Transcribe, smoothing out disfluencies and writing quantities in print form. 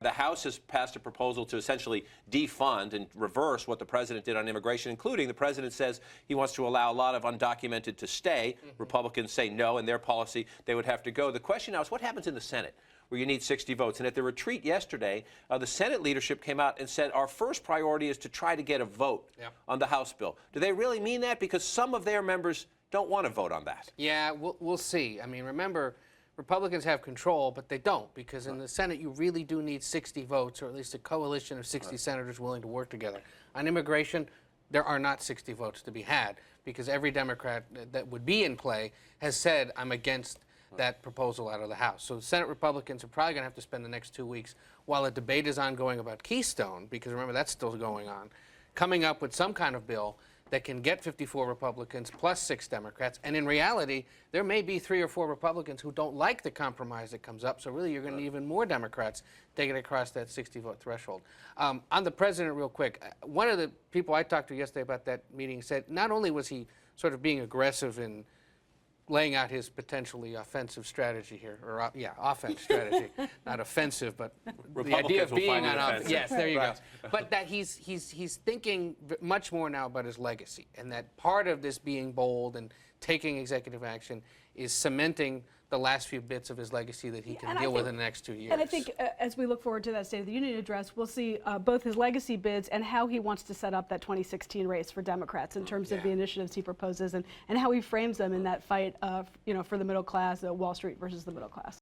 The House has passed a proposal to essentially defund and reverse what the president did on immigration, including the president says he wants to allow a lot of undocumented to stay. Republicans say no, in their policy they would have to go. The question now is what happens in the Senate, where you need 60 votes. And at the retreat yesterday, the Senate leadership came out and said our first priority is to try to get a vote on the House bill. Do they really mean that? Because some of their members don't want to vote on that. Yeah, we'll see. I mean, remember, Republicans have control, but they don't, because in the Senate you really do need 60 votes, or at least a coalition of 60 senators willing to work together. On immigration, there are not 60 votes to be had, because every Democrat that would be in play has said, I'm against that proposal out of the House. So the Senate Republicans are probably going to have to spend the next 2 weeks, while a debate is ongoing about Keystone, because remember, that's still going on, coming up with some kind of bill that can get 54 Republicans plus 6 Democrats. And in reality, there may be 3 or 4 Republicans who don't like the compromise that comes up. So really, you're going to need even more Democrats to get across that 60-vote threshold. On the president, real quick, one of the people I talked to yesterday about that meeting said not only was he sort of being aggressive in laying out his potentially offensive strategy here, or offense strategy, not offensive, but the idea of being on offense. Yes, there you go. But that he's thinking much more now about his legacy, and that part of this being bold and taking executive action is cementing the last few bits of his legacy that he can deal with in the next 2 years. And I think as we look forward to that State of the Union address, we'll see both his legacy bids and how he wants to set up that 2016 race for Democrats in terms of the initiatives he proposes and how he frames them in that fight, for the middle class, Wall Street versus the middle class.